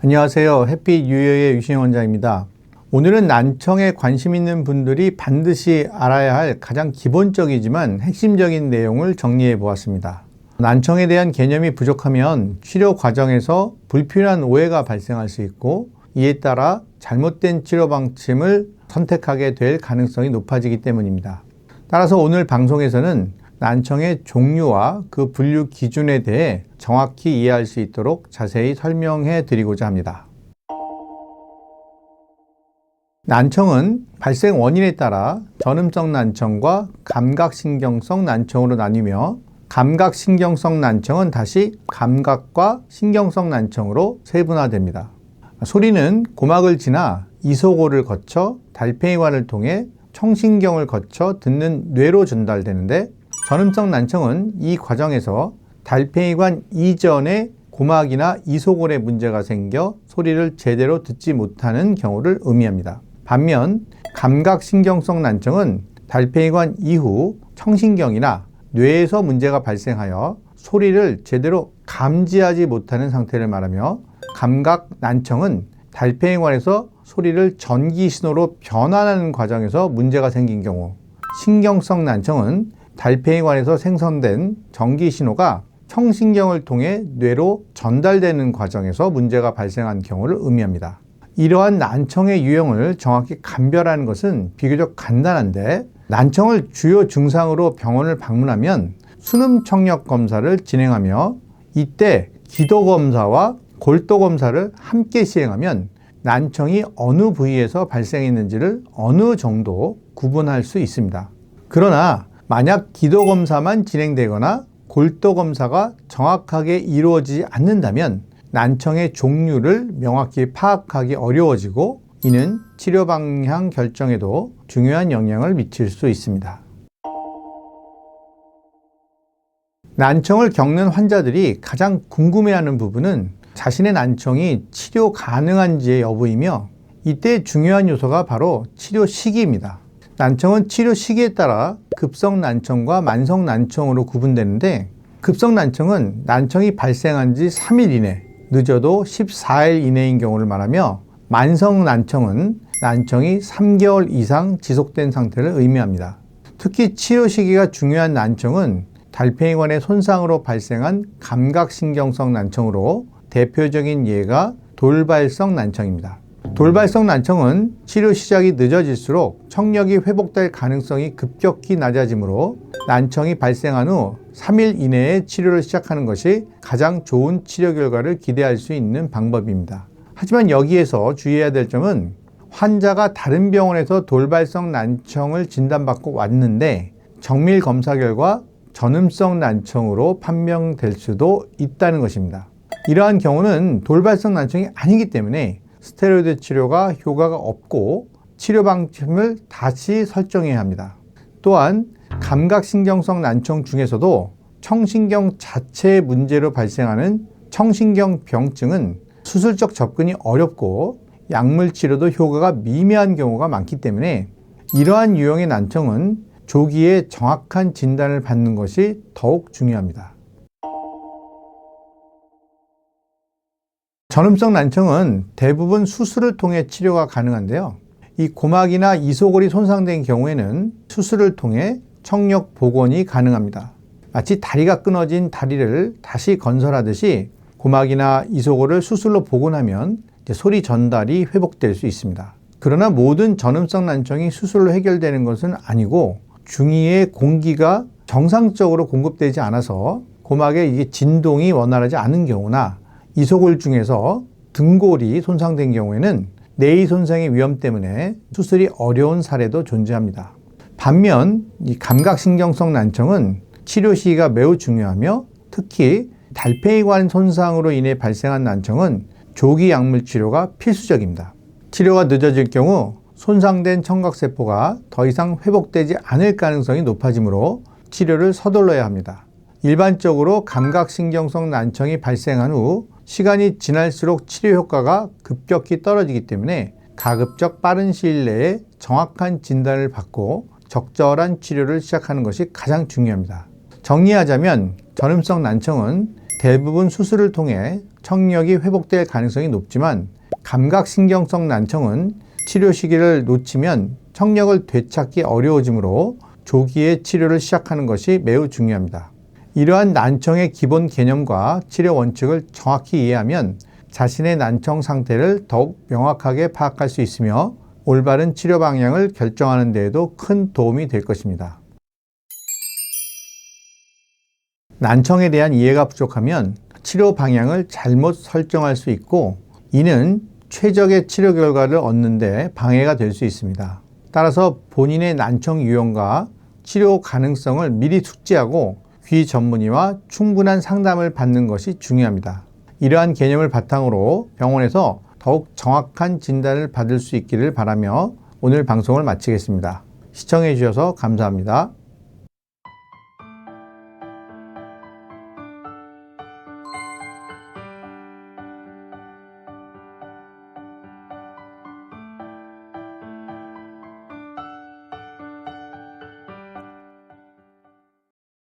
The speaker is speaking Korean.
안녕하세요. 해피 뉴이어의 유신영 원장입니다. 오늘은 난청에 관심 있는 분들이 반드시 알아야 할 가장 기본적이지만 핵심적인 내용을 정리해 보았습니다. 난청에 대한 개념이 부족하면 치료 과정에서 불필요한 오해가 발생할 수 있고, 이에 따라 잘못된 치료 방침을 선택하게 될 가능성이 높아지기 때문입니다. 따라서 오늘 방송에서는 난청의 종류와 그 분류 기준에 대해 정확히 이해할 수 있도록 자세히 설명해 드리고자 합니다. 난청은 발생 원인에 따라 전음성 난청과 감각신경성 난청으로 나뉘며, 감각신경성 난청은 다시 감각과 신경성 난청으로 세분화됩니다. 소리는 고막을 지나 이소골을 거쳐 달팽이관을 통해 청신경을 거쳐 듣는 뇌로 전달되는데, 전음성 난청은 이 과정에서 달팽이관 이전에 고막이나 이소골에 문제가 생겨 소리를 제대로 듣지 못하는 경우를 의미합니다. 반면 감각신경성 난청은 달팽이관 이후 청신경이나 뇌에서 문제가 발생하여 소리를 제대로 감지하지 못하는 상태를 말하며, 감각 난청은 달팽이관에서 소리를 전기 신호로 변환하는 과정에서 문제가 생긴 경우, 신경성 난청은 달팽이관에서 생성된 전기 신호가 청신경을 통해 뇌로 전달되는 과정에서 문제가 발생한 경우를 의미합니다. 이러한 난청의 유형을 정확히 감별하는 것은 비교적 간단한데, 난청을 주요 증상으로 병원을 방문하면 순음 청력 검사를 진행하며, 이때 기도 검사와 골도 검사를 함께 시행하면 난청이 어느 부위에서 발생했는지를 어느 정도 구분할 수 있습니다. 그러나 만약 기도 검사만 진행되거나 골도 검사가 정확하게 이루어지지 않는다면 난청의 종류를 명확히 파악하기 어려워지고, 이는 치료 방향 결정에도 중요한 영향을 미칠 수 있습니다. 난청을 겪는 환자들이 가장 궁금해하는 부분은 자신의 난청이 치료 가능한지의 여부이며, 이때 중요한 요소가 바로 치료 시기입니다. 난청은 치료 시기에 따라 급성 난청과 만성 난청으로 구분되는데, 급성 난청은 난청이 발생한 지 3일 이내, 늦어도 14일 이내인 경우를 말하며, 만성 난청은 난청이 3개월 이상 지속된 상태를 의미합니다. 특히 치료 시기가 중요한 난청은 달팽이관의 손상으로 발생한 감각신경성 난청으로, 대표적인 예가 돌발성 난청입니다. 돌발성 난청은 치료 시작이 늦어질수록 청력이 회복될 가능성이 급격히 낮아지므로 난청이 발생한 후 3일 이내에 치료를 시작하는 것이 가장 좋은 치료 결과를 기대할 수 있는 방법입니다. 하지만 여기에서 주의해야 될 점은, 환자가 다른 병원에서 돌발성 난청을 진단받고 왔는데 정밀 검사 결과 전음성 난청으로 판명될 수도 있다는 것입니다. 이러한 경우는 돌발성 난청이 아니기 때문에 스테로이드 치료가 효과가 없고 치료 방침을 다시 설정해야 합니다. 또한 감각신경성 난청 중에서도 청신경 자체의 문제로 발생하는 청신경 병증은 수술적 접근이 어렵고 약물 치료도 효과가 미미한 경우가 많기 때문에, 이러한 유형의 난청은 조기에 정확한 진단을 받는 것이 더욱 중요합니다. 전음성 난청은 대부분 수술을 통해 치료가 가능한데요. 이 고막이나 이소골이 손상된 경우에는 수술을 통해 청력 복원이 가능합니다. 마치 다리가 끊어진 다리를 다시 건설하듯이 고막이나 이소골을 수술로 복원하면 소리 전달이 회복될 수 있습니다. 그러나 모든 전음성 난청이 수술로 해결되는 것은 아니고, 중이의 공기가 정상적으로 공급되지 않아서 고막에 이게 진동이 원활하지 않은 경우나, 이소골 중에서 등골이 손상된 경우에는 내의 손상의 위험 때문에 수술이 어려운 사례도 존재합니다. 반면 이 감각신경성 난청은 치료 시기가 매우 중요하며, 특히 달팽이관 손상으로 인해 발생한 난청은 조기 약물 치료가 필수적입니다. 치료가 늦어질 경우 손상된 청각세포가 더 이상 회복되지 않을 가능성이 높아지므로 치료를 서둘러야 합니다. 일반적으로 감각신경성 난청이 발생한 후 시간이 지날수록 치료 효과가 급격히 떨어지기 때문에 가급적 빠른 시일 내에 정확한 진단을 받고 적절한 치료를 시작하는 것이 가장 중요합니다. 정리하자면 전음성 난청은 대부분 수술을 통해 청력이 회복될 가능성이 높지만 감각신경성 난청은 치료 시기를 놓치면 청력을 되찾기 어려워지므로 조기에 치료를 시작하는 것이 매우 중요합니다. 이러한 난청의 기본 개념과 치료 원칙을 정확히 이해하면 자신의 난청 상태를 더욱 명확하게 파악할 수 있으며 올바른 치료 방향을 결정하는 데에도 큰 도움이 될 것입니다. 난청에 대한 이해가 부족하면 치료 방향을 잘못 설정할 수 있고 이는 최적의 치료 결과를 얻는 데 방해가 될 수 있습니다. 따라서 본인의 난청 유형과 치료 가능성을 미리 숙지하고 귀 전문의와 충분한 상담을 받는 것이 중요합니다. 이러한 개념을 바탕으로 병원에서 더욱 정확한 진단을 받을 수 있기를 바라며 오늘 방송을 마치겠습니다. 시청해 주셔서 감사합니다.